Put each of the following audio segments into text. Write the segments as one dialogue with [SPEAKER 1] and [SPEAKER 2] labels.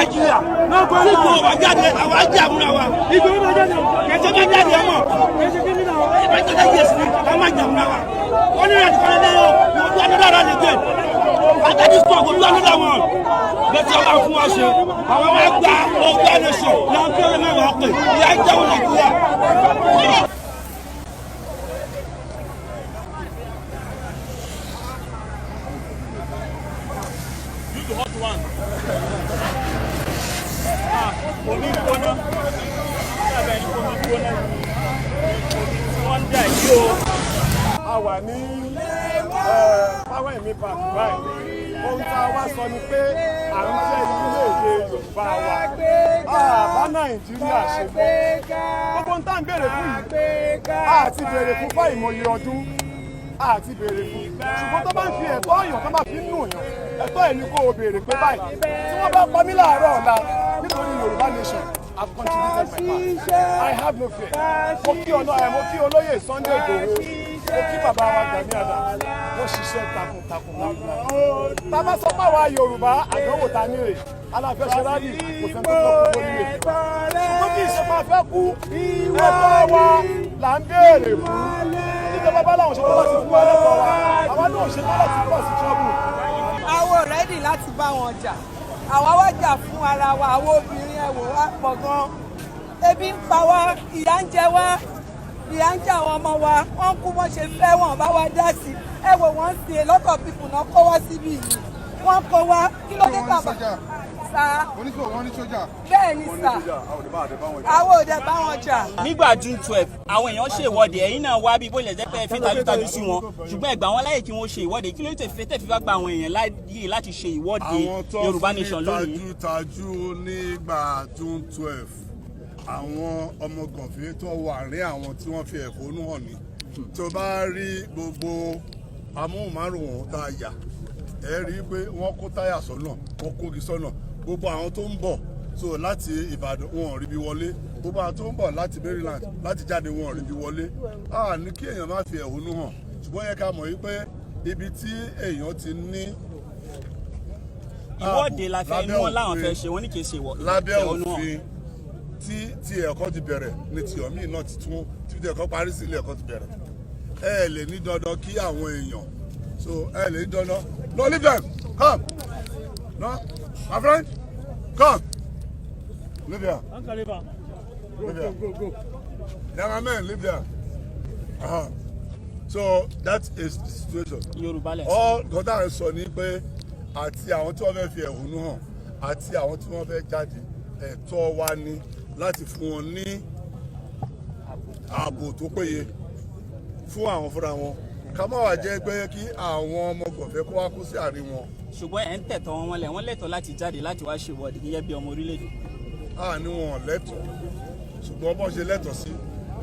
[SPEAKER 1] Nàìjíríà sípò wà jáde àwọn ajé àmúra wa ìgbòho bá jáde kẹsẹ̀ bá jáde ọmọ ìbájáde yẹ sí ká má jà àmúra wa wọ́n ní ìrìnàjò kan lẹ́yìn o wọ́n ní dára ní gẹ̀ àtàdé sọ̀ kò ní ọdún wọn bẹ́ẹ̀ ọba fún wa ṣe àwọn ọmọ ẹgbà ọgbà nation làǹkẹ́rẹ́ mẹ́wàá pè ìyá ìjẹun Nàìjíríà.
[SPEAKER 2] The hot one. Omi gbóná. Sábẹ̀ ní omi gbóná. Wọ́n dà yí o.
[SPEAKER 3] A wà ní Power and Me Park báyìí. Ohun tá a wá sọ ni pé à ń jẹ́ orílẹ̀-èdè Yorùbá wa. Bá Nàìjíríà ṣe bọ́. Gbogbo ń tá ń béèrè fún yìí. A ti béèrè fún fún ìmọ̀ye ọdún. A ti béèrè fún. Ṣùgbọ́n tó bá ń fi ẹ̀tọ́ èèyàn tó bá fi ń nù yàn. Ẹ̀tọ́ ẹ̀ ní kó o béèrè pé báyìí. Tí wọ́n bá pa mí láàárọ̀ ọ̀la nítorí Yorùbá nation, I've contributed my part. I have no fear. Mo kí olóyè Sunday Igboho. Mo kí bàbá wa Gani Adams. Mo ṣiṣẹ́ takuntakun lákùnrin. Tá a bá sọ pé àwa Yorùbá àdánwò ta ní rè. Aláfẹ́ṣẹ́ rálì kò sẹ́ni tó kọ́ kú lórí rẹ̀. Ṣùgbọ́n kì í ṣe máa fẹ́ kú. Ẹ̀tọ́ wa là ń béèrè fún. Níjọba bá láwọn ṣe tó láti fún ẹlẹ́tọ̀ọ́ wa. Àwa náà ṣe tó láti pọ̀ sí trọ́bù.
[SPEAKER 4] Àwọn rẹ́dì láti bá wọn jà. Àwa wá jà fún ara wa, àwọn obìnrin ẹ̀wò wa pọ̀ gan. Ebi ń pa wá, ìyà ń jẹ wá, ìyà ń jẹ àwọn ọmọ wa, wọ́n kú wọ́n ṣe fẹ́ wọn bá wa dá sí. Ẹ wò wọ́n sí a lot of people náà kó wá síbí yìí. Wọ́n kó wá, kí ló dé bàbá? Sá.
[SPEAKER 5] Oníṣòwò wọn ní sójà.
[SPEAKER 4] Bẹ́ẹ̀ ni sá. Àwọn òde bá wọn jà.
[SPEAKER 2] Nígbà June 12, àwọn èèyàn ṣe ìwọ́de, ẹ̀yin náà wá bí bó lè jẹ́ pé ẹ fi tajútajú sí wọn. Ṣùgbọ́n ẹ gbà wọ́n láyè kí wọ́n ṣe ìwọ́de. Kí ló tẹ̀ fi bá gba àwọn èèyàn láyè láti ṣe ìwọ́de Yorùbá nation lónìí?
[SPEAKER 5] Àwọn tó fi tajútajú nígbà June 12, àwọn ọmọ gànfẹ́ tó wà rí àwọn tí wọ́n fi ẹ̀fọ́nú hàn ní. Tó bá rí gbogbo amóhùnmáwòrán tá a yà, ẹ rí i pé wọ́n kó táyà sọ́nà, wọ́n kógi sọ́nà. Gbogbo àwọn tó ń bọ̀ so láti Ìbàdàn wọn ò rí bí wọlé, gbogbo àwọn tó ń bọ̀ láti Maryland láti jáde wọn ò rí bí wọlé. A ní kí èèyàn má fi ẹ̀hónú hàn, ṣùgbọ́n yẹ ká mọ̀ wípé ibi tí èèyàn ti ní
[SPEAKER 2] ìwọ́de la fẹ́ ní wọ́n láwọn fẹ́ ṣe wọ́n ní kì í ṣe ìwọ́de.
[SPEAKER 5] Lábẹ́ òfin tí ẹ̀kọ́ ti bẹ̀rẹ̀ ní ti ọ̀mí náà ti tún tí ẹ̀kọ́ parí sí ilé ẹ̀kọ́ ti bẹ̀rẹ̀. Ẹ lè ní dandan kí àwọn èèyàn so ẹ lè ní dandan no leave them come no. My friend, come. Live here.
[SPEAKER 3] Uncle, live here. Go.
[SPEAKER 5] Young man, live there. So that is the situation. All God has sọ ni pé àti àwọn tí wọ́n fẹ́ fi ẹ̀hónú hàn àti àwọn tí wọ́n fẹ́ jáde ẹ̀tọ́ wa ni láti fún wọn ní ààbò tó péye fún àwọn fúnra wọn. Ká má wá jẹ́ pé kí àwọn ọmọ gọ̀fẹ́ kó wá kó sí àárín wọn.
[SPEAKER 2] Ṣùgbọ́n ẹ̀ ń tẹ̀tọ́ wọn lẹ̀ wọ́n lẹ́tọ̀ọ́ láti jáde láti wá ṣe ìwọ́de gẹ́gẹ́ bí ọmọ orílẹ̀-èdè.
[SPEAKER 5] A ní wọn lẹ́tọ̀ọ́ ṣùgbọ́n bọ́n ṣe lẹ́tọ̀ọ́ sí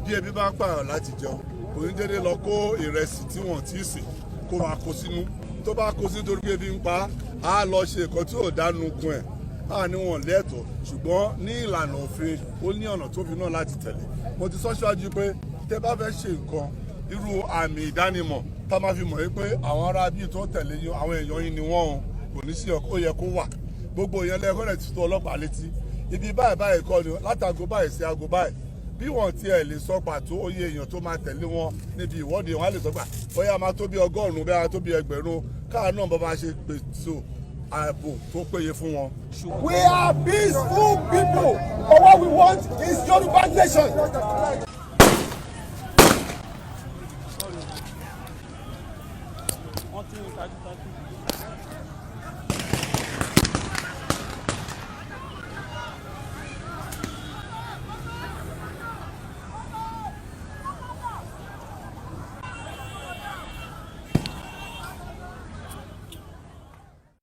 [SPEAKER 5] bí ebi bá ń pààyàn láti jẹun kò ní dédé lọ kó ìrẹsì tí wọ́n ti sè kó máa kó sínú tó bá kó sí torí pé ebi ń pa á lọ ṣe nǹkan tí ò dánu kun ẹ̀. A ní wọn lẹ́tọ̀ọ́ ṣùgbọ́n ní ìlànà òfin ó ní ọ̀nà tó fi náà láti tẹ̀lé. Mo ti sọ síwájú pé tẹ́ bá fẹ́ ṣe nǹkan irú àmì ìdánimọ̀ tá máa fi mọ̀ wípé àwọn ará bíi tó tẹ̀lé yín àwọn èèyàn yín ni wọ́n o kò ní sí ó yẹ kó wà gbogbo èèyàn lẹ́kọ́ rẹ̀ ti tó ọlọ́pàá létí ibi báyìí kọ́ ni látago báyìí sí aago báyìí bí wọ́n tiẹ̀ lè sọ pàtó oye èèyàn tó máa tẹ̀lé wọn níbi ìwọ́de wọn á lè sọ pé bóyá máa tó bí 100 bóyá tó bí 1000 káà náà bá máa ṣe pèsè ààbò tó péye fún wọn.
[SPEAKER 3] We are peaceful people, but what we want is Yoruba nation.
[SPEAKER 2] Wọ́n tún ń tajú.